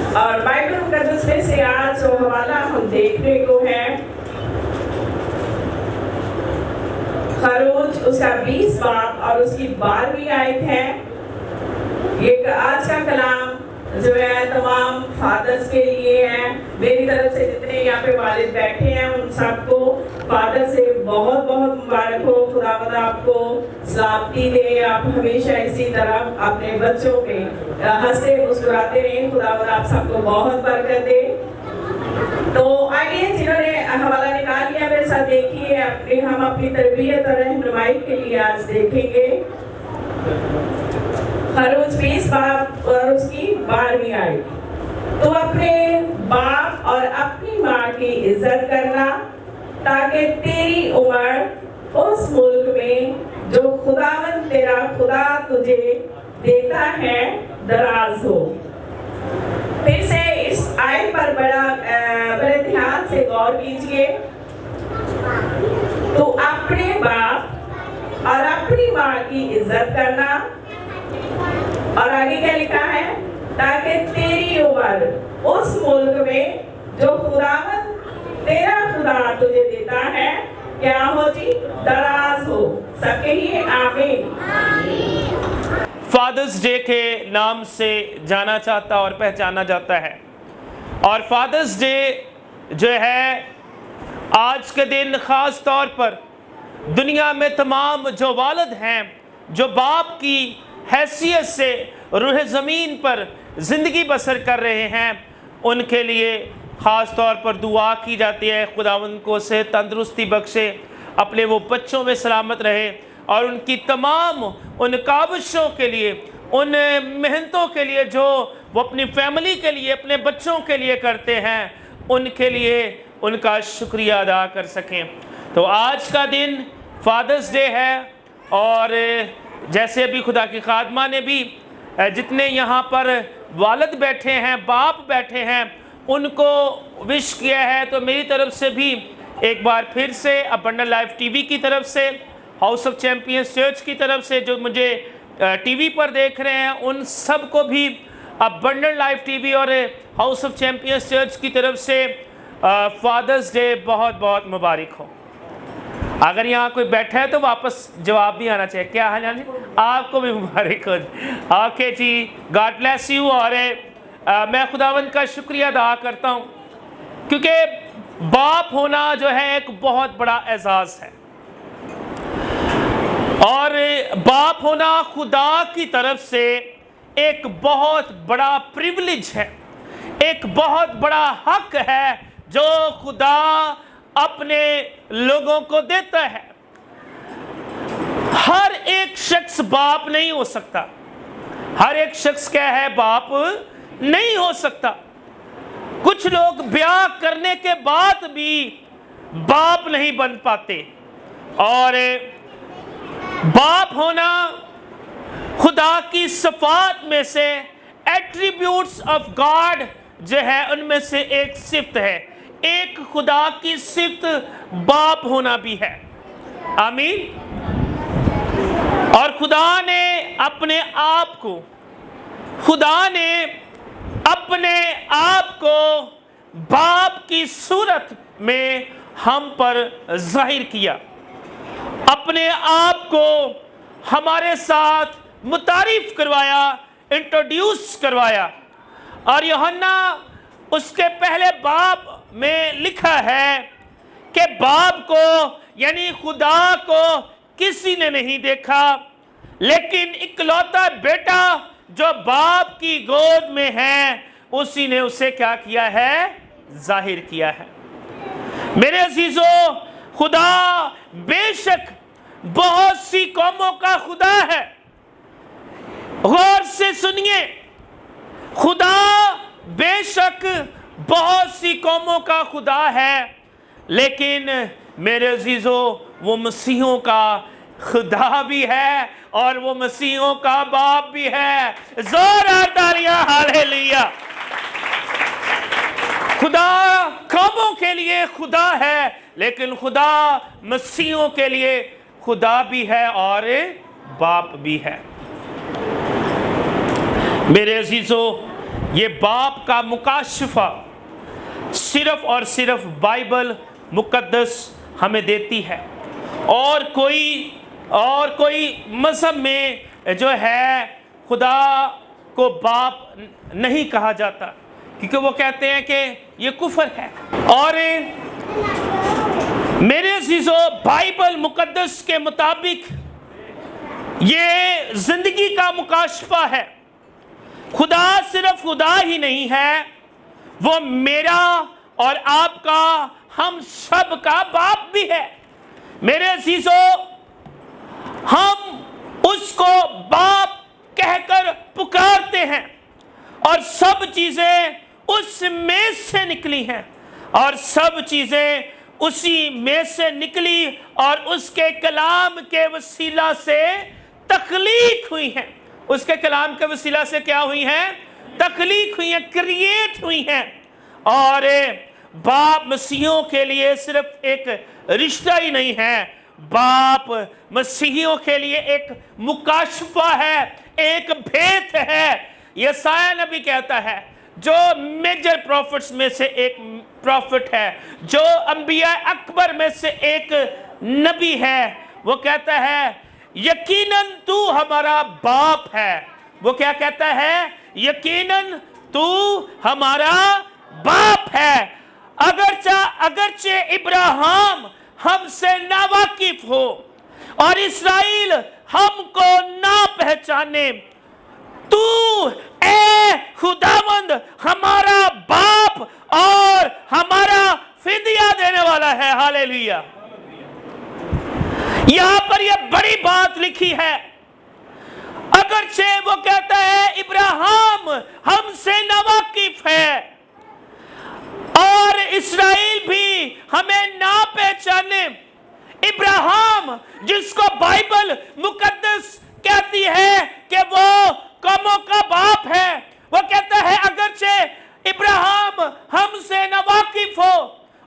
और बाइबल मुकद्दस में से आज जो हवाला हम देखने को है खरूज उसका 20 बाब और उसकी 12वीं आयत है। ये आज का कलाम जो है तमाम फादर्स के लिए है। मेरी तरफ से जितने यहाँ पे वालिद बैठे हैं उन सबको फादर से बहुत बहुत मुबारक हो। खुदावंद आपको सलामती दे, आप हमेशा इसी तरह अपने बच्चों पे हंसते मुस्कुराते रहें। खुदावंद आप सबको बहुत बरकत दे। तो आइए जिन्होंने हवाला निकाल लिया मेरे साथ देखिए, हम अपनी तरबियत और रहनुमाई के लिए आज देखेंगे खरूज 20 बाब और उसकी 12वीं आयत। तो अपने बाप और अपनी माँ की इज्जत करना ताकि तेरी उम्र उस मुल्क में जो खुदावंद तेरा खुदा तुझे देता है दराज हो। फिर से इस आयत पर बड़े ध्यान से गौर कीजिए। तो अपने बाप और अपनी माँ की इज्जत करना, और आगे क्या लिखा है, ताकि तेरी उम्र उस मुल्क में जो खुदावंद तेरा खुदा तुझे देता है क्या हो जी, दराज हो। सबके लिए आमीन। फादर्स डे के नाम से जाना चाहता और पहचाना जाता है, और फादर्स डे जो है आज के दिन ख़ास तौर पर दुनिया में तमाम जो वालिद हैं, जो बाप की हैसियत से रूह ज़मीन पर ज़िंदगी बसर कर रहे हैं, उनके लिए ख़ास तौर पर दुआ की जाती है खुदावंद को से तंदुरुस्ती बख्शे, अपने वो बच्चों में सलामत रहे, और उनकी तमाम उन काविशों के लिए, उन मेहनतों के लिए जो वो अपनी फैमिली के लिए, अपने बच्चों के लिए करते हैं, उनके लिए उनका शुक्रिया अदा कर सकें। तो आज का दिन फादर्स डे है, और जैसे अभी खुदा की खादमा ने भी जितने यहाँ पर वालिद बैठे हैं, बाप बैठे हैं, उनको विश किया है, तो मेरी तरफ से भी एक बार फिर से अबंडेंट लाइफ टीवी की तरफ से, हाउस ऑफ चैंपियंस चर्च की तरफ से, जो मुझे टीवी पर देख रहे हैं उन सब को भी अबंडेंट लाइफ टीवी और हाउस ऑफ चैंपियंस चर्च की तरफ से फादर्स डे बहुत बहुत मुबारक हो। अगर यहाँ कोई बैठा है तो वापस जवाब भी आना चाहिए। क्या हाल है? आपको भी मुबारक हो। ओके जी, गॉड ब्लेस यू। और मैं खुदावंद का शुक्रिया अदा करता हूँ, क्योंकि बाप होना जो है एक बहुत बड़ा एजाज़ है, और बाप होना खुदा की तरफ से एक बहुत बड़ा प्रिविलेज है, एक बहुत बड़ा हक है जो खुदा अपने लोगों को देता है। हर एक शख्स बाप नहीं हो सकता, हर एक शख्स क्या है, बाप नहीं हो सकता। कुछ लोग ब्याह करने के बाद भी बाप नहीं बन पाते, और बाप होना खुदा की सिफात में से, एट्रीब्यूट्स ऑफ गॉड जो है उनमें से एक सिफ्त है। एक खुदा की सिफ्त बाप होना भी है। आमीन। और खुदा ने अपने आप को, खुदा ने अपने आप को बाप की सूरत में हम पर जाहिर किया, अपने आप को हमारे साथ मुतारिफ करवाया, इंट्रोड्यूस करवाया। और यूहन्ना उसके पहले बाब में लिखा है कि बाप को यानी खुदा को किसी ने नहीं देखा, लेकिन इकलौता बेटा जो बाप की गोद में है उसी ने उसे क्या किया है, जाहिर किया है। मेरे अजीजों, खुदा बेशक बहुत सी कौमों का खुदा है। गौर से सुनिए, खुदा बेशक बहुत सी कौमों का खुदा है, लेकिन मेरे अजीजों वो मसीहों का खुदा भी है और वो मसीहों का बाप भी है। जोरदार तालियां, हालेलुया। खुदा कौमों के लिए खुदा है, लेकिन खुदा मसीहों के लिए खुदा भी है और बाप भी है। मेरे अजीजों, ये बाप का मुकाशफा सिर्फ और सिर्फ बाइबल मुकद्दस हमें देती है। और कोई मज़हब में जो है खुदा को बाप नहीं कहा जाता, क्योंकि वो कहते हैं कि ये कुफर है। और मेरे अजीजों, बाइबल मुकद्दस के मुताबिक ये जिंदगी का मुकाशफा है। खुदा सिर्फ खुदा ही नहीं है, वो मेरा और आपका, हम सब का बाप भी है। मेरे अजीजों, हम उसको बाप कहकर पुकारते हैं और सब चीजें उस में से निकली हैं, और सब चीजें उसी में से निकली और उसके कलाम के वसीला से तख्लीक हुई हैं। उसके कलाम के वसीला से क्या हुई हैं? तख्लीक हुई हैं, क्रिएट हुई हैं। और बाप मसीहियों के लिए सिर्फ एक रिश्ता ही नहीं है, बाप मसीहियों के लिए एक मुकाशफा है, एक भेद है। यसाया नबी कहता है, जो मेजर प्रॉफिट्स में से एक प्रॉफिट है, जो अंबिया अकबर में से एक नबी है, वो कहता है यकीनन तू हमारा बाप है। वो क्या कहता है? यकीनन तू हमारा बाप है। अगरचे इब्राहिम हमसे नावाकिफ हो और इस्राइल हमको ना पहचाने, तू ए खुदावंद हमारा बाप और हमारा फिदिया देने वाला है। हालेलुया। यहां पर यह बड़ी बात लिखी है। अगरचे वो कहता है इब्राहिम हमसे नावाकिफ है और इस्राइल भी हमें ना पहचाने, इब्राहिम जिसको बाइबल मुकद्दस कहती है कि वो कौमों का बाप है, वो कहता है अगरचे इब्राहिम हमसे नावाकिफ हो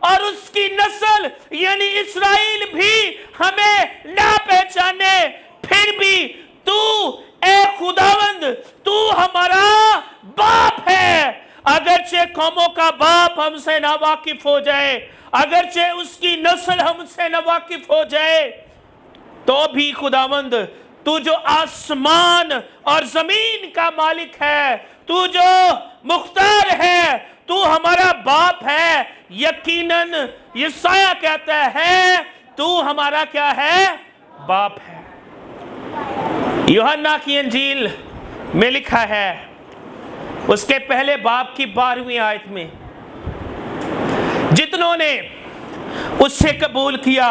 और उसकी नस्ल यानी इस्राइल भी हमें ना पहचाने, फिर भी तू ए खुदावंद तू हमारा बाप है। अगरचे कौमों का बाप हमसे नावाकिफ हो जाए, अगरचे उसकी नस्ल हमसे नावाकिफ हो जाए, तो भी खुदावंद तू जो आसमान और जमीन का मालिक है, तू जो मुख्तार है, तू हमारा बाप है। यकीनन यसाया कहता है तू हमारा क्या है? बाप है। यूहन्ना की इंजील में लिखा है उसके पहले बाब की 12वीं आयत में, जितनों ने उससे कबूल किया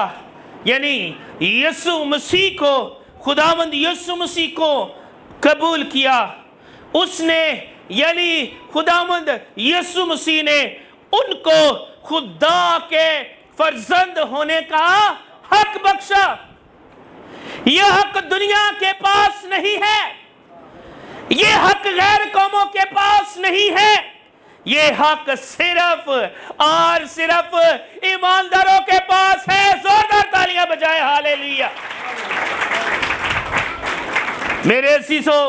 यानी यीशु मसीह को, खुदावंद यीशु मसीह को कबूल किया, उसने यानी खुदावंद यीशु मसीह ने उनको खुदा के फर्जंद होने का हक बख्शा। यह हक दुनिया के पास नहीं है, यह हक गैर कौमों के पास नहीं है, यह हक सिर्फ और सिर्फ ईमानदारों के पास है। जोरदार तालियां बजाएं, हालेलुया। मेरे अजीजों,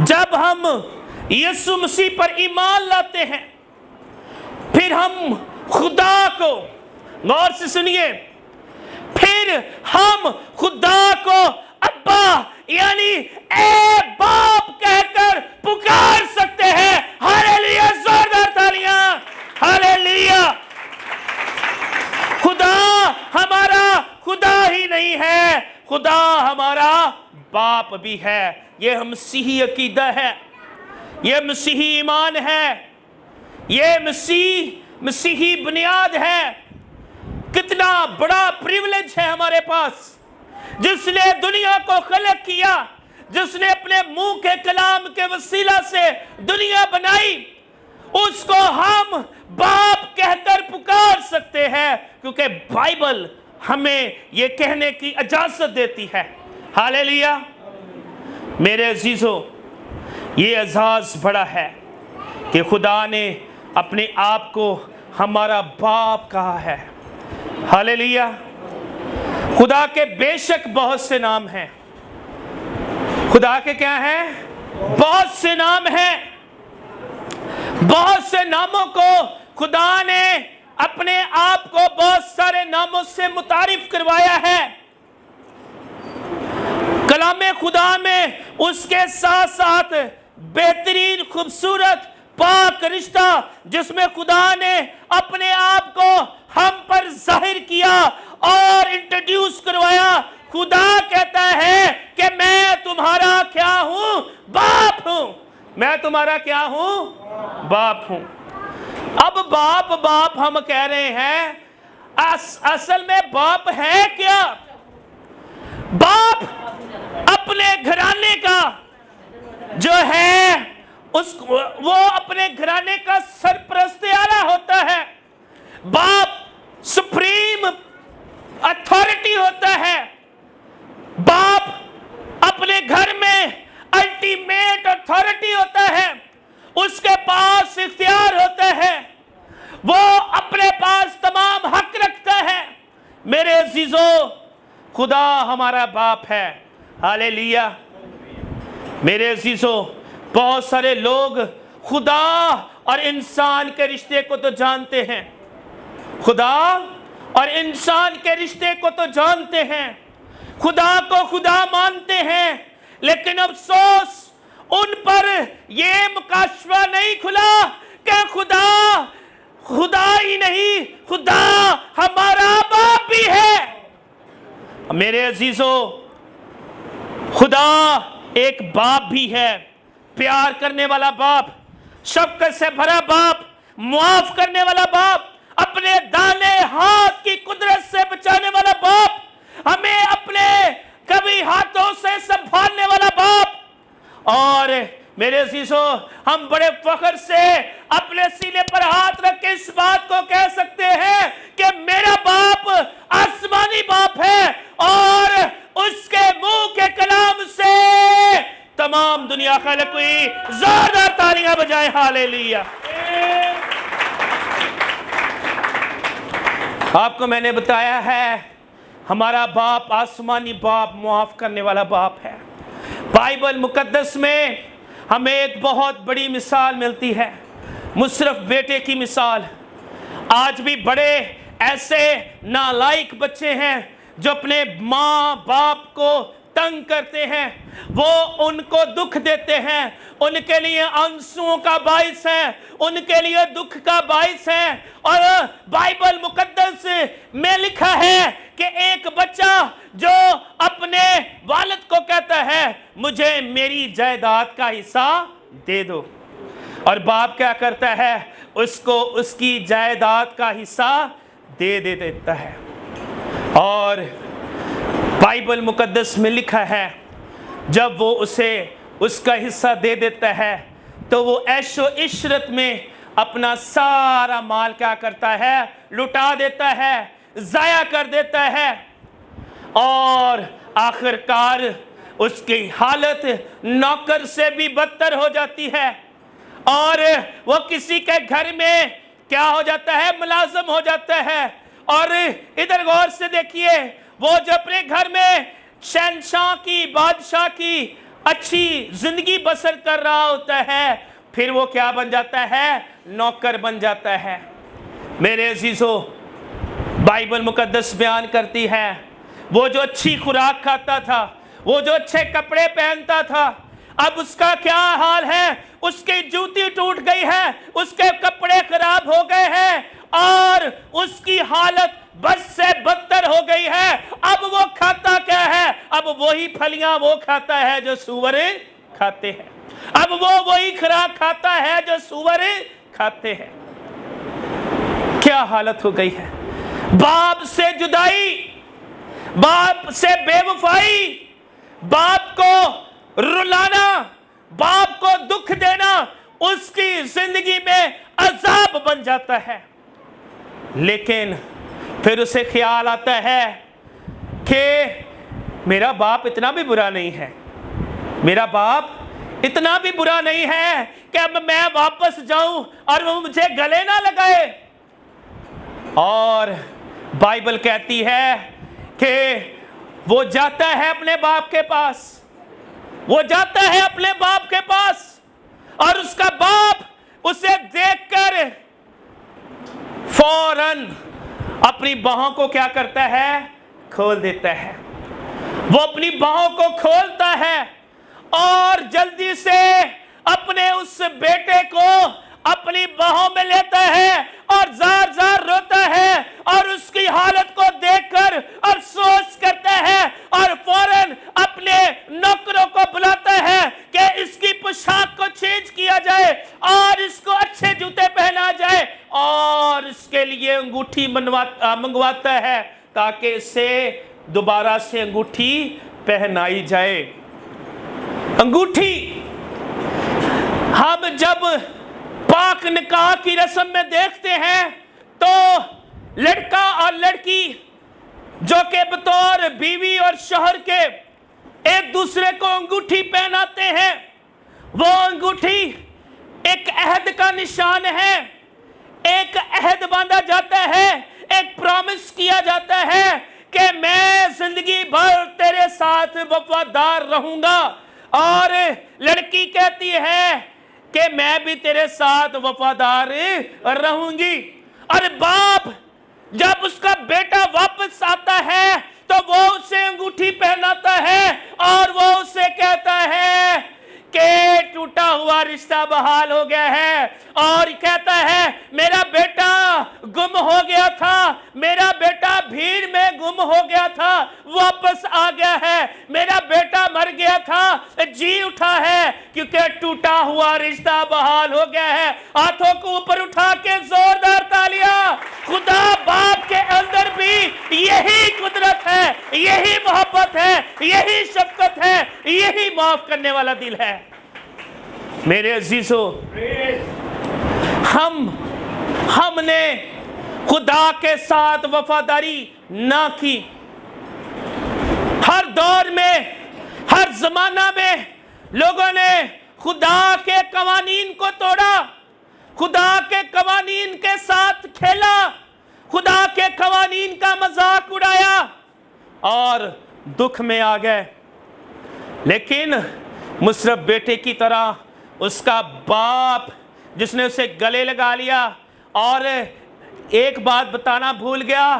जब हम यीशु मसीह पर ईमान लाते हैं, फिर हम खुदा को, गौर से सुनिए, फिर हम खुदा को अब्बा यानी ए बाप कहकर पुकार सकते हैं। हालेलुया, जोरदार तालियां, हालेलुया। खुदा हमारा खुदा ही नहीं है, खुदा हमारा बाप भी है। यह मसीही अकीदा है, यह मसीही ईमान है, यह मसीही बुनियाद है। कितना बड़ा प्रिविलेज है हमारे पास, जिसने दुनिया को खलक किया, जिसने अपने मुंह के कलाम के वसीला से दुनिया बनाई, उसको हम बाप कहकर पुकार सकते हैं, क्योंकि बाइबल हमें यह कहने की इजाजत देती है। हालेलुया। मेरे अजीजों, ये एजाज बड़ा है कि खुदा ने अपने आप को हमारा बाप कहा है। हालेलुया। खुदा के बेशक बहुत से नाम हैं। खुदा के क्या हैं? बहुत से नाम हैं। बहुत से नामों को खुदा ने अपने आप को बहुत सारे नामों से मुतारिफ करवाया है। कलामे खुदा में उसके साथ साथ बेहतरीन खूबसूरत पाक रिश्ता जिसमें खुदा ने अपने आप को हम पर जाहिर किया और इंट्रोड्यूस करवाया। खुदा कहता है कि मैं तुम्हारा क्या हूं? बाप हूं। मैं तुम्हारा क्या हूं? बाप हूं। अब बाप बाप हम कह रहे हैं, असल में बाप है क्या? बाप अपने घराने का जो है वो अपने घराने का सरपरस्त आला होता है। बाप सुप्रीम अथॉरिटी होता है। बाप अपने घर में अल्टीमेट अथॉरिटी होता है। उसके पास इख्तियार होता है। वो अपने पास तमाम हक रखता है। मेरे अजीजों, खुदा हमारा बाप है। हालेलुया। मेरे अजीजों, बहुत सारे लोग खुदा और इंसान के रिश्ते को तो जानते हैं। खुदा और इंसान के रिश्ते को तो जानते हैं, खुदा को खुदा मानते हैं, लेकिन अफसोस उन पर यह मुकाशवा नहीं खुला कि खुदा खुदा ही नहीं, खुदा हमारा बाप भी है। मेरे अजीजों, खुदा एक बाप भी है, प्यार करने वाला बाप, शफकत से भरा बाप, मुआफ करने वाला बाप, अपने दाने हाथ की कुदरत से बचाने वाला बाप, हमें अपने कभी हाथों से संभालने वाला बाप। और मेरे अजीजों, हम बड़े फख्र से अपने सीने पर हाथ रख के इस बात को कह सकते हैं कि मेरा बाप आसमानी बाप है और उसके मुंह के कलाम से तमाम दुनिया खलक हुई। जोरदार तालियां बजाएं। हालेलुया। आपको मैंने बताया है हमारा बाप आसमानी बाप, मुआफ करने वाला बाप है। बाइबल मुकद्दस में हमें एक बहुत बड़ी मिसाल मिलती है, मुशर्रफ बेटे की मिसाल। आज भी बड़े ऐसे नालायक बच्चे हैं जो अपने माँ बाप को तंग करते हैं, वो उनको दुख देते हैं, उनके लिए आंसुओं का बाइस है, उनके लिए दुख का बाइस है। और बाइबल मुकद्दस में लिखा है कि एक बच्चा जो अपने वालिद को कहता है मुझे मेरी जायदाद का हिस्सा दे दो, और बाप क्या करता है, उसको उसकी जायदाद का हिस्सा दे देता है। और बाइबल मुकद्दस में लिखा है जब वो उसे उसका हिस्सा दे देता है तो वो ऐशो इशरत में अपना सारा माल क्या करता है, लुटा देता है, जाया कर देता है। और आखिरकार उसकी हालत नौकर से भी बदतर हो जाती है और वो किसी के घर में क्या हो जाता है, मुलाजिम हो जाता है। और इधर गौर से देखिए, वो जो अपने घर में शहंशाह की, बादशाह की अच्छी जिंदगी बसर कर रहा होता है, फिर वो क्या बन जाता है, नौकर बन जाता है। मेरे अजीजों, बाइबल मुकद्दस बयान करती है वो जो अच्छी खुराक खाता था, वो जो अच्छे कपड़े पहनता था, अब उसका क्या हाल है, उसकी जूती टूट गई है, उसके कपड़े खराब हो गए हैं और उसकी हालत बद से बदतर हो गई है। अब वो खाता क्या है, अब वही फलियां वो खाता है जो सूअर खाते हैं, अब वो वही खुराक खाता है जो सूअर खाते हैं। क्या हालत हो गई है, बाप से जुदाई, बाप से बेवफाई, बाप को रुलाना, बाप को दुख देना उसकी जिंदगी में अजाब बन जाता है। लेकिन फिर उसे ख्याल आता है कि मेरा बाप इतना भी बुरा नहीं है, मेरा बाप इतना भी बुरा नहीं है कि अब मैं वापस जाऊं और वो मुझे गले ना लगाए। और बाइबल कहती है कि वो जाता है अपने बाप के पास, वो जाता है अपने बाप के पास और उसका बाप उसे देखकर फौरन अपनी बाहों को क्या करता है? खोल देता है। वो अपनी बाहों को खोलता है और जल्दी से अपने उस बेटे को अपनी बाहों में लेता है और जार जार रोता है और उसकी हालत को देखकर अफसोस करता है और फौरन अपने नौकरों को बुलाता है कि इसकी पोशाक को चेंज किया जाए और इसको अच्छे जूते पहना जाए और इसके लिए अंगूठी मंगवाता है ताकि इसे दोबारा से अंगूठी पहनाई जाए। अंगूठी हम जब पाक निकाह की रस्म में देखते हैं तो लड़का और लड़की जो के बतौर बीवी और शौहर के एक दूसरे को अंगूठी पहनाते हैं, वो अंगूठी एक अहद का निशान है। एक अहद बांधा जाता है, एक प्रॉमिस किया जाता है कि मैं जिंदगी भर तेरे साथ वफादार रहूंगा, और लड़की कहती है कि मैं भी तेरे साथ वफादार रहूंगी। और बाप जब उसका बेटा वापस आता है तो वो उसे अंगूठी पहनाता है और वो उसे कहता है कि टूटा हुआ रिश्ता बहाल हो गया है, और कहता है मेरा बेटा गुम हो गया था, मेरा बेटा भीड़ में गुम हो गया था, वापस आ गया है, मेरा बेटा मर गया था, जी उठा है क्योंकि टूटा हुआ रिश्ता बहाल हो गया है। हाथों को ऊपर उठा के जोरदार तालियां। खुदा बाप के अंदर भी यही कुदरत है, यही मोहब्बत है, यही शफकत है, यही माफ करने वाला दिल है। मेरे अजीजों, हमने खुदा के साथ वफादारी ना की। हर दौर में, हर जमाना में लोगों ने खुदा के कवानीन को तोड़ा, खुदा के कवानीन के साथ खेला, खुदा के कवानीन का मजाक उड़ाया और दुख में आ गए। लेकिन मुशर्रफ बेटे की तरह उसका बाप जिसने उसे गले लगा लिया, और एक बात बताना भूल गया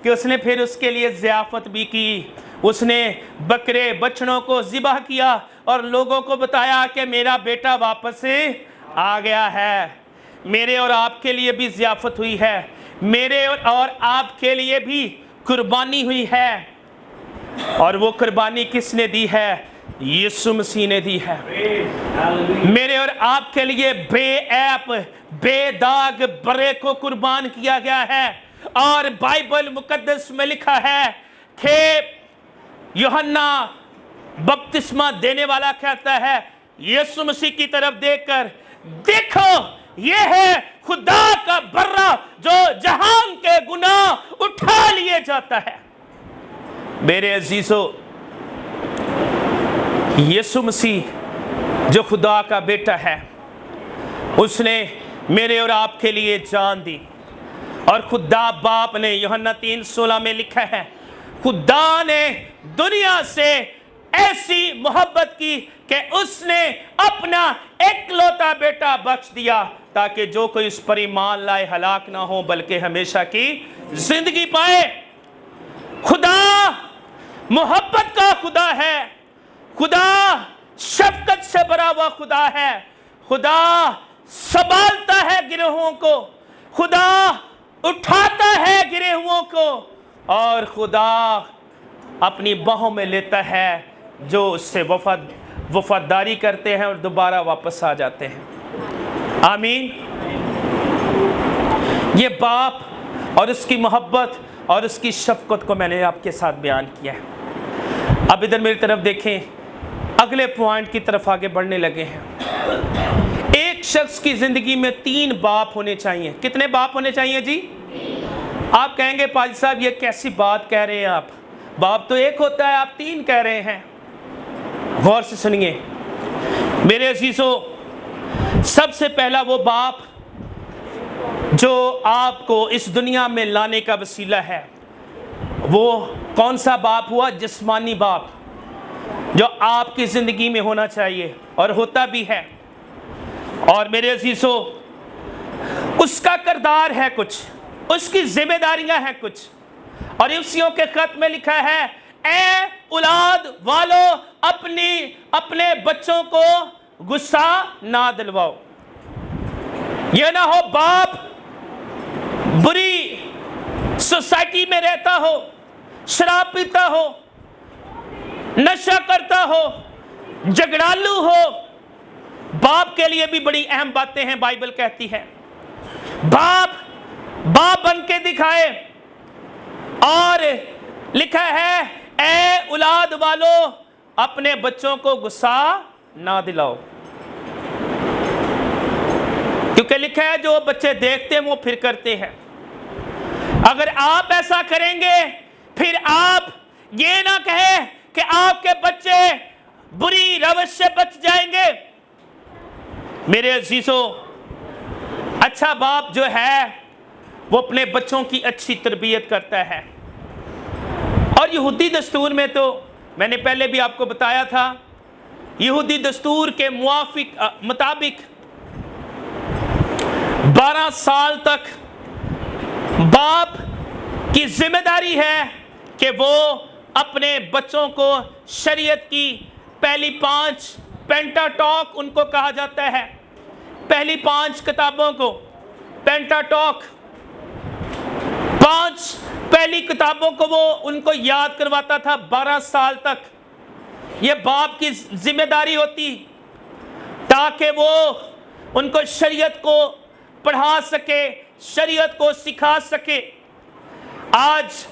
कि उसने फिर उसके लिए ज़ियाफ़त भी की। उसने बकरे बछड़ों को ज़िबह किया और लोगों को बताया कि मेरा बेटा वापस आ गया है। मेरे और आपके लिए भी ज़ियाफ़त हुई है, मेरे और आपके लिए भी कुर्बानी हुई है, और वो कुर्बानी किसने दी है? यीशु मसीह ने दी है। मेरे और आपके लिए बेऐप बेदाग बरे को कुर्बान किया गया है, और बाइबल मुकद्दस में लिखा है कि यूहन्ना बपतिस्मा देने वाला कहता है यीशु मसीह की तरफ देखकर, देखो ये है खुदा का बर्रा जो जहान के गुनाह उठा लिए जाता है। मेरे अजीजों, यीशु मसीह जो खुदा का बेटा है, उसने मेरे और आपके लिए जान दी, और खुदा बाप ने यूहन्ना 3:16 में लिखा है, खुदा ने दुनिया से ऐसी मोहब्बत की कि उसने अपना एकलौता बेटा बख्श दिया ताकि जो कोई इस पर ईमान लाए हलाक ना हो बल्कि हमेशा की जिंदगी पाए। खुदा मोहब्बत का खुदा है, खुदा शफकत से भरा हुआ खुदा है, खुदा संभालता है गिरोहों को, खुदा उठाता है गिरे हुओं को, और खुदा अपनी बाहों में लेता है जो उससे वफादारी करते हैं और दोबारा वापस आ जाते हैं। आमीन। ये बाप और उसकी मोहब्बत और उसकी शफकत को मैंने आपके साथ बयान किया है। अब इधर मेरी तरफ देखें, अगले पॉइंट की तरफ आगे बढ़ने लगे हैं। एक शख्स की जिंदगी में 3 बाप होने चाहिए। कितने बाप होने चाहिए जी? आप कहेंगे पाजी साहब ये कैसी बात कह रहे हैं आप, बाप तो एक होता है, आप 3 कह रहे हैं। गौर से सुनिए मेरे अजीजों, सबसे पहला वो बाप जो आपको इस दुनिया में लाने का वसीला है, वो कौन सा बाप हुआ? जिस्मानी बाप, जो आपकी ज़िंदगी में होना चाहिए और होता भी है। और मेरे अजीजों, उसका किरदार है कुछ, उसकी जिम्मेदारियां हैं कुछ। और इफ्सियों के खत में लिखा है, ए औलाद वालों, अपने बच्चों को गुस्सा ना दिलवाओ। यह ना हो बाप बुरी सोसाइटी में रहता हो, शराब पीता हो, नशा करता हो, झगड़ालू हो। बाप के लिए भी बड़ी अहम बातें हैं, बाइबल कहती है बाप बन के दिखाए। और लिखा है, ए औलाद वालों, अपने बच्चों को गुस्सा ना दिलाओ, क्योंकि लिखा है जो बच्चे देखते हैं वो फिर करते हैं। अगर आप ऐसा करेंगे फिर आप ये ना कहें कि आपके बच्चे बुरी रवश से बच जाएंगे। मेरे अजीजों, अच्छा बाप जो है वो अपने बच्चों की अच्छी तरबियत करता है। और यहूदी दस्तूर में तो मैंने पहले भी आपको बताया था, यहूदी दस्तूर के मुताबिक 12 साल तक बाप की जिम्मेदारी है कि वो अपने बच्चों को शरीयत की पहली 5 पेंटाटॉक उनको कहा जाता है, पहली 5 किताबों को पेंटाटॉक, 5 पहली किताबों को वो उनको याद करवाता था 12 साल तक। ये बाप की जिम्मेदारी होती ताकि वो उनको शरीयत को पढ़ा सके, शरीयत को सिखा सके। आज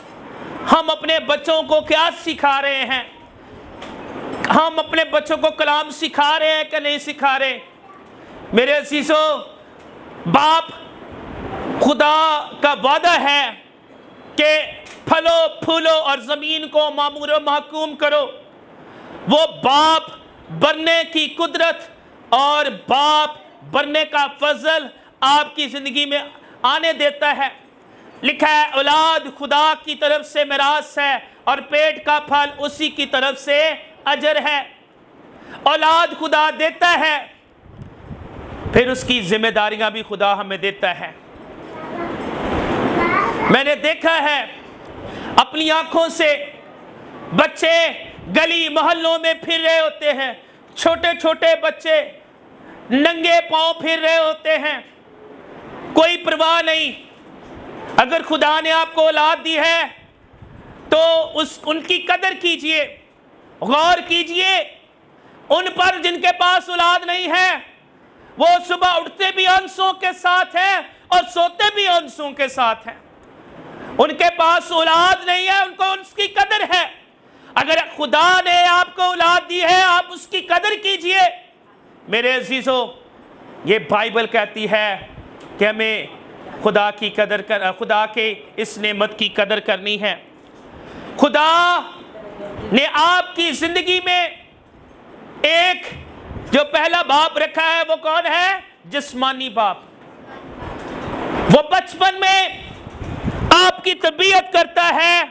हम अपने बच्चों को क्या सिखा रहे हैं? हम अपने बच्चों को कलाम सिखा रहे हैं कि नहीं सिखा रहे? मेरे अजीजों, बाप खुदा का वादा है कि फलो फूलो और ज़मीन को मामूर महकूम करो। वो बाप बनने की कुदरत और बाप बनने का फजल आपकी ज़िंदगी में आने देता है। लिखा है, औलाद खुदा की तरफ से मिरास है और पेट का फल उसी की तरफ से अजर है। औलाद खुदा देता है, फिर उसकी जिम्मेदारियां भी खुदा हमें देता है। मैंने देखा है अपनी आंखों से, बच्चे गली मोहल्लों में फिर रहे होते हैं, छोटे छोटे बच्चे नंगे पांव फिर रहे होते हैं, कोई परवाह नहीं। अगर खुदा ने आपको औलाद दी है तो उनकी कदर कीजिए, गौर कीजिए उन पर जिनके पास औलाद नहीं है। वो सुबह उठते भी हंसों के साथ हैं और सोते भी हंसों के साथ हैं। उनके पास औलाद नहीं है, उनको उसकी कदर है। अगर खुदा ने आपको औलाद दी है, आप उसकी कदर कीजिए। मेरे अजीजों, ये बाइबल कहती है कि हमें खुदा की कदर कर, खुदा के इस नेमत की कदर करनी है। खुदा ने आपकी जिंदगी में एक जो पहला बाप रखा है, वो कौन है? जिस्मानी बाप। वो बचपन में आपकी तरबियत करता है,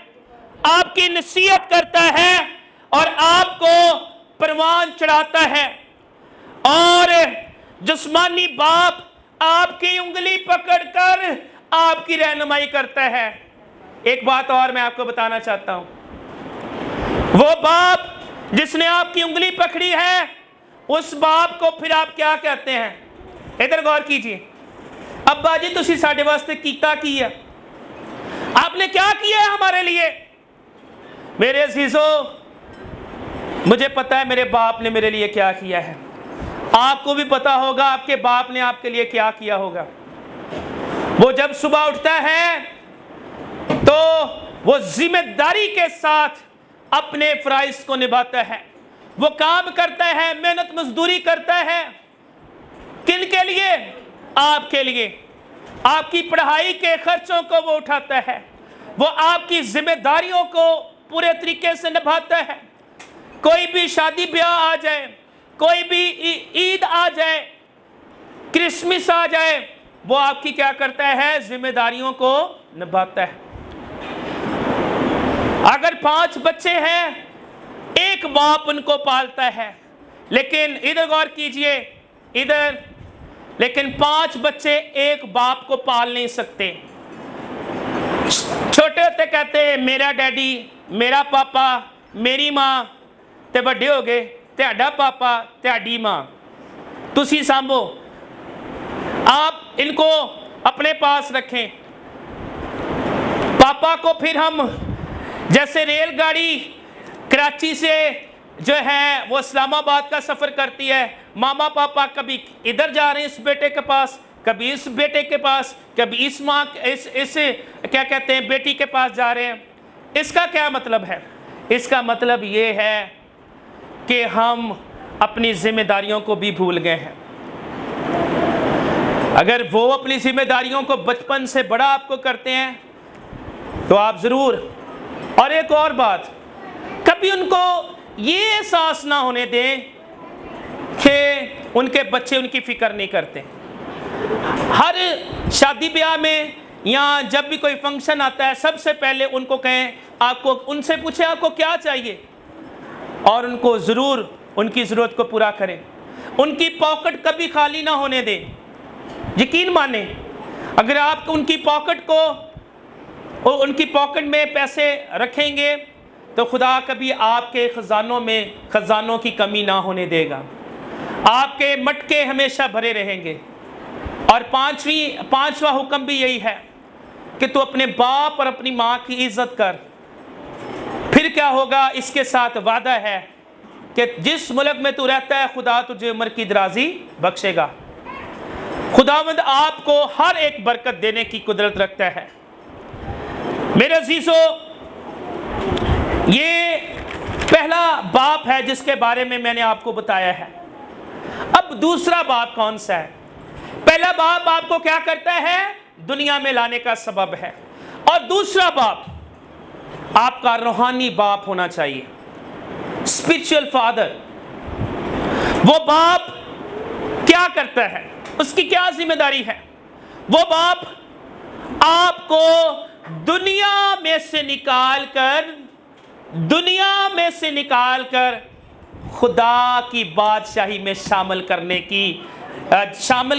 आपकी नसीहत करता है और आपको परवान चढ़ाता है। और जिस्मानी बाप आपकी उंगली पकड़कर आपकी रहनुमाई करता है। एक बात और मैं आपको बताना चाहता हूं, वो बाप जिसने आपकी उंगली पकड़ी है, उस बाप को फिर आप क्या कहते हैं? इधर गौर कीजिए। अब्बा जी तुसी साडे वास्ते कीता की है, आपने क्या किया है हमारे लिए? मेरे अजीजों, मुझे पता है मेरे बाप ने मेरे लिए क्या किया है। आपको भी पता होगा आपके बाप ने आपके लिए क्या किया होगा। वो जब सुबह उठता है तो वो जिम्मेदारी के साथ अपने फराइज को निभाता है। वो काम करता है, मेहनत मजदूरी करता है। किन के लिए? आपके लिए। आपकी पढ़ाई के खर्चों को वो उठाता है। वो आपकी जिम्मेदारियों को पूरे तरीके से निभाता है। कोई भी शादी ब्याह आ जाए, कोई भी ईद आ जाए, क्रिसमस आ जाए, वो आपकी क्या करता है? जिम्मेदारियों को निभाता है। अगर 5 बच्चे हैं, एक बाप उनको पालता है। लेकिन इधर गौर कीजिए, इधर लेकिन 5 बच्चे एक बाप को पाल नहीं सकते। छोटे होते कहते मेरा डैडी, मेरा पापा, मेरी मां, ते बड़े हो गए तेरा पापा, तेरी मां, तुसी सांभो। आप इनको अपने पास रखें। पापा को फिर हम, जैसे रेलगाड़ी कराची से जो है वो इस्लामाबाद का सफ़र करती है, मामा पापा कभी इधर जा रहे हैं इस बेटे के पास, कभी इस बेटे के पास, कभी इस माँ इस क्या कहते हैं बेटी के पास जा रहे हैं। इसका क्या मतलब है? इसका मतलब ये है कि हम अपनी जिम्मेदारियों को भी भूल गए हैं। अगर वो अपनी जिम्मेदारियों को बचपन से बड़ा आपको करते हैं तो आप ज़रूर। और एक और बात, कभी उनको ये एहसास ना होने दें कि उनके बच्चे उनकी फ़िक्र नहीं करते। हर शादी ब्याह में या जब भी कोई फंक्शन आता है, सबसे पहले उनको कहें, आपको उनसे पूछे आपको क्या चाहिए, और उनको ज़रूर उनकी ज़रूरत को पूरा करें। उनकी पॉकेट कभी खाली ना होने दें। यकीन माने, अगर आप उनकी पॉकेट में पैसे रखेंगे तो खुदा कभी आपके खजानों की कमी ना होने देगा। आपके मटके हमेशा भरे रहेंगे। और पांचवा हुक्म भी यही है कि तू अपने बाप और अपनी माँ की इज्जत कर। फिर क्या होगा? इसके साथ वादा है कि जिस मुल्क में तू रहता है खुदा तुझे उम्र की दराजी बख्शेगा। खुदावंद आपको हर एक बरकत देने की कुदरत रखता है। मेरे अजीजों, ये पहला बाप है जिसके बारे में मैंने आपको बताया है। अब दूसरा बाप कौन सा है? पहला बाप आपको क्या करता है? दुनिया में लाने का सबब है। और दूसरा बाप आपका रूहानी बाप होना चाहिए, स्पिरिचुअल फादर। वो बाप क्या करता है? उसकी क्या जिम्मेदारी है? वो बाप आपको दुनिया में से निकाल कर खुदा की बादशाही में शामिल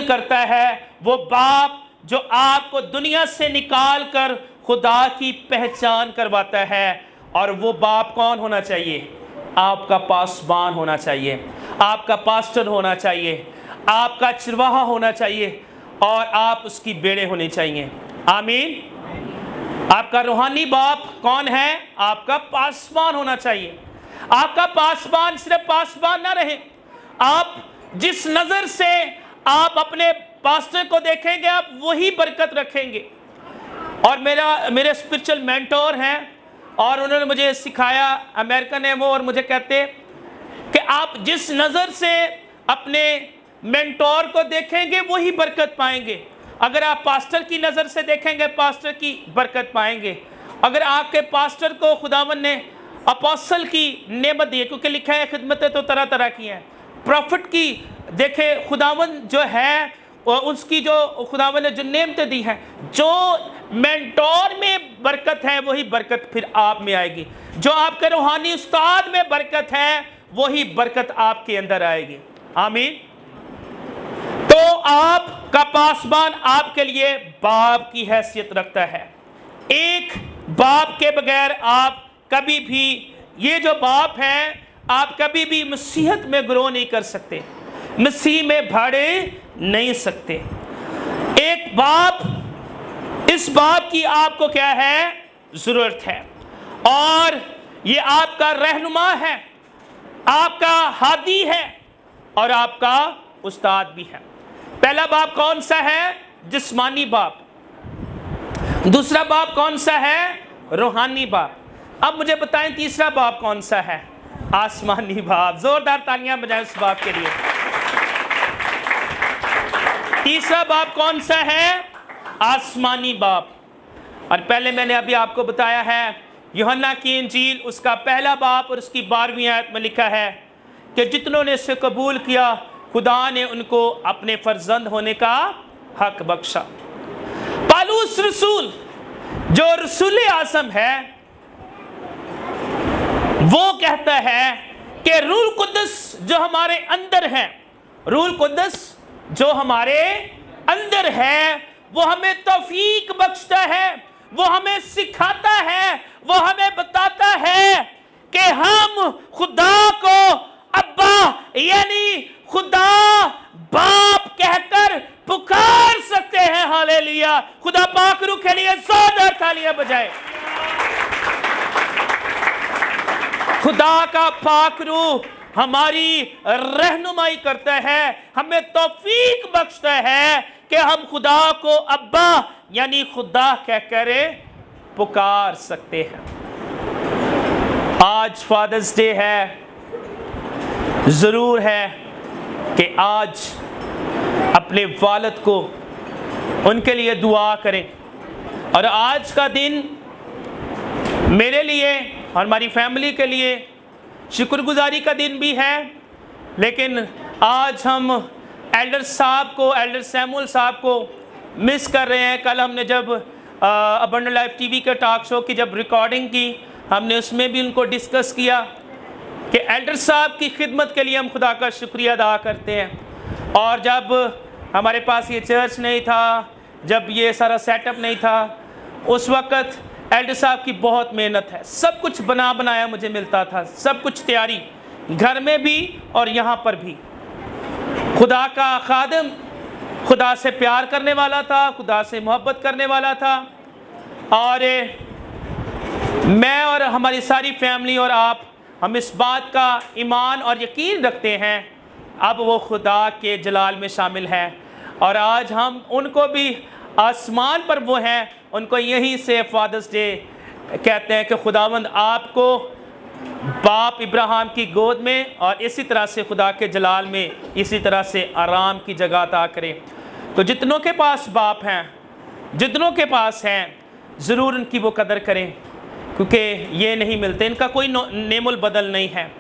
करता है। वो बाप जो आपको दुनिया से निकाल कर खुदा की पहचान करवाता है। और वो बाप कौन होना चाहिए? आपका पासबान होना चाहिए, आपका पास्टर होना चाहिए, आपका चरवाहा होना चाहिए, और आप उसकी बेड़े होने चाहिए। आमीन। आपका रूहानी बाप कौन है? आपका पासबान होना चाहिए। आपका पासबान सिर्फ पासबान ना रहे। आप जिस नज़र से आप अपने पास्टर को देखेंगे, आप वही बरकत रखेंगे। और मेरे स्पिरिचुअल मेंटोर हैं, और उन्होंने मुझे सिखाया, अमेरिकन है वो, और मुझे कहते कि आप जिस नज़र से अपने मेंटोर को देखेंगे वही बरकत पाएंगे। अगर आप पास्टर की नज़र से देखेंगे, पास्टर की बरकत पाएंगे। अगर आपके पास्टर को खुदावन ने अपोस्टल की नेमत दी है, क्योंकि लिखा है खिदमतें तो तरह तरह की हैं। प्रॉफिट की देखे खुदावन जो है, उसकी जो खुदावन ने जो नेमतें दी हैं, जो मेंटोर में बरकत है वही बरकत फिर आप में आएगी। जो आपके रूहानी उस्ताद में बरकत है वही बरकत आपके अंदर आएगी। आमीन। तो आपका पासबान आपके लिए बाप की हैसियत रखता है। एक बाप के बगैर आप कभी भी, ये जो बाप है, आप कभी भी मसीहत में ग्रो नहीं कर सकते, मसीह में बढ़े नहीं सकते। एक बाप, इस बाप की आपको क्या है? जरूरत है। और ये आपका रहनुमा है, आपका हादी है, और आपका उस्ताद भी है। पहला बाप कौन सा है? जिस्मानी बाप। दूसरा बाप कौन सा है? रूहानी बाप। अब मुझे बताएं तीसरा बाप कौन सा है? आसमानी बाप। जोरदार तालियां बजाएं उस बाप के लिए। तीसरा बाप कौन सा है? आसमानी बाप। और पहले मैंने अभी आपको बताया है, यूहन्ना की इंजील उसका पहला बाप और उसकी 12वीं आयत में लिखा है कि जितनों ने इसे कबूल किया खुदा ने उनको अपने फर्जंद होने का हक बख्शा। पालूस रसूल, जो रसूल आज़म है, वो कहता है कि रूह कुद्दस जो हमारे अंदर है, रूह कुद्दस जो हमारे अंदर है वो हमें तौफीक बख्शता है, वो हमें सिखाता है, वो हमें बताता है कि हम खुदा को अब्बा यानी खुदा बाप कहकर पुकार सकते हैं। हालेलुया। खुदा पाक रूह के लिए जोरदार तालियां बजाए। खुदा का पाक रूह हमारी रहनुमाई करता है, हमें तौफीक बख्शता है कि हम खुदा को अब्बा यानी खुदा कहकर पुकार सकते हैं। आज फादर्स डे है, जरूर है कि आज अपने वालिद को उनके लिए दुआ करें। और आज का दिन मेरे लिए और हमारी फैमिली के लिए शुक्रगुजारी का दिन भी है, लेकिन आज हम एल्डर साहब को, एल्डर सैमुअल साहब को मिस कर रहे हैं। कल हमने जब अबंडेंट लाइफ टीवी के टॉक शो की जब रिकॉर्डिंग की, हमने उसमें भी उनको डिस्कस किया कि एल्डर साहब की खिदमत के लिए हम खुदा का शुक्रिया अदा करते हैं। और जब हमारे पास ये चर्च नहीं था, जब ये सारा सेटअप नहीं था, उस वक़्त एल्डर साहब की बहुत मेहनत है। सब कुछ बना बनाया मुझे मिलता था, सब कुछ तैयारी, घर में भी और यहाँ पर भी। खुदा का खादिम खुदा से प्यार करने वाला था, खुदा से मोहब्बत करने वाला था। और मैं और हमारी सारी फैमिली और आप, हम इस बात का ईमान और यकीन रखते हैं अब वो खुदा के जलाल में शामिल है। और आज हम उनको भी आसमान पर वो हैं, उनको यहीं से फादर्स डे कहते हैं कि खुदावंद आपको बाप इब्राहिम की गोद में और इसी तरह से खुदा के जलाल में इसी तरह से आराम की जगह अता करें। तो जितनों के पास बाप हैं, जितनों के पास हैं, ज़रूर उनकी वो कदर करें, क्योंकि ये नहीं मिलते। इनका कोई नेमुल बदल नहीं है,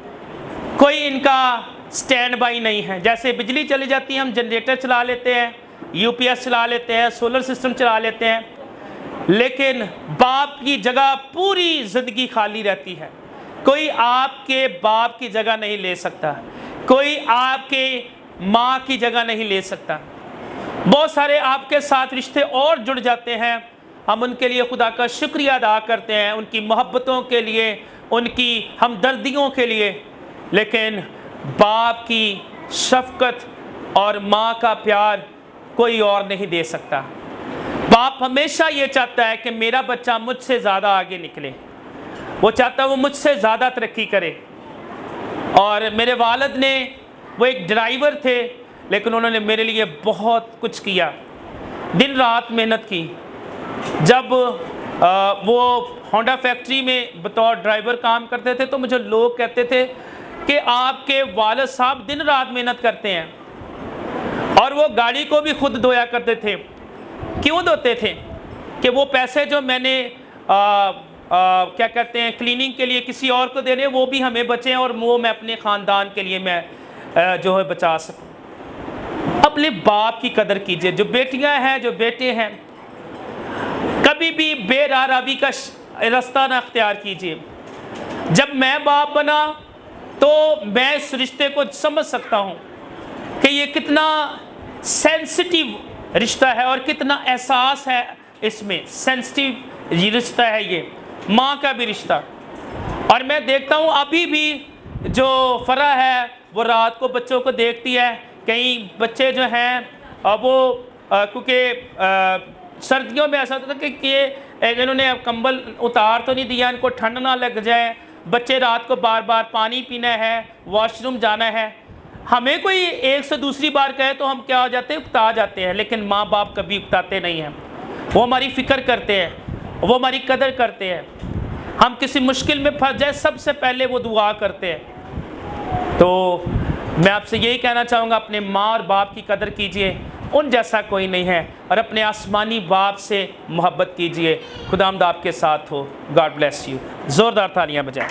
कोई इनका स्टैंड बाई नहीं है। जैसे बिजली चली जाती है, हम जनरेटर चला लेते हैं, यूपीएस चला लेते हैं, सोलर सिस्टम चला लेते हैं, लेकिन बाप की जगह पूरी ज़िंदगी खाली रहती है। कोई आपके बाप की जगह नहीं ले सकता, कोई आपके माँ की जगह नहीं ले सकता। बहुत सारे आपके साथ रिश्ते और जुड़ जाते हैं, हम उनके लिए खुदा का शुक्रिया अदा करते हैं, उनकी मोहब्बतों के लिए, उनकी हमदर्दियों के लिए। लेकिन बाप की शफ़क़त और माँ का प्यार कोई और नहीं दे सकता। बाप हमेशा ये चाहता है कि मेरा बच्चा मुझसे ज़्यादा आगे निकले, वो चाहता है वो मुझसे ज़्यादा तरक्की करे। और मेरे वालिद ने, वो एक ड्राइवर थे, लेकिन उन्होंने मेरे लिए बहुत कुछ किया, दिन रात मेहनत की। जब वो होंडा फैक्ट्री में बतौर ड्राइवर काम करते थे तो मुझे लोग कहते थे कि आपके वालिद साहब दिन रात मेहनत करते हैं, और वो गाड़ी को भी खुद धोया करते थे। क्यों धोते थे? कि वो पैसे जो मैंने क्या कहते हैं क्लीनिंग के लिए किसी और को देने, वो भी हमें बचें और वो मैं अपने ख़ानदान के लिए मैं जो है बचा सकूं। अपने बाप की कदर कीजिए। जो बेटियां हैं, जो बेटे हैं, कभी भी बेरारवी का रास्ता ना अख्तियार कीजिए। जब मैं बाप बना तो मैं इस रिश्ते को समझ सकता हूँ कि ये कितना सेंसिटिव रिश्ता है और कितना एहसास है इसमें। सेंसिटिव रिश्ता है ये, माँ का भी रिश्ता। और मैं देखता हूँ अभी भी जो फ़रा है वो रात को बच्चों को देखती है। कई बच्चे जो हैं वो क्योंकि सर्दियों में ऐसा होता था कि इन्होंने कंबल उतार तो नहीं दिया, इनको ठंड ना लग जाए। बच्चे रात को बार बार पानी पीना है, वॉशरूम जाना है। हमें कोई एक से दूसरी बार कहे तो हम क्या हो जाते हैं, उकता जाते हैं। लेकिन माँ बाप कभी उकताते नहीं हैं, वो हमारी फ़िक्र करते हैं, वो हमारी कदर करते हैं। हम किसी मुश्किल में फंस जाए सबसे पहले वो दुआ करते हैं। तो मैं आपसे यही कहना चाहूँगा, अपने माँ और बाप की कदर कीजिए, उन जैसा कोई नहीं है। और अपने आसमानी बाप से मोहब्बत कीजिए। खुदावंद आपके साथ हो। God bless you. ज़ोरदार तालियां बजाएं।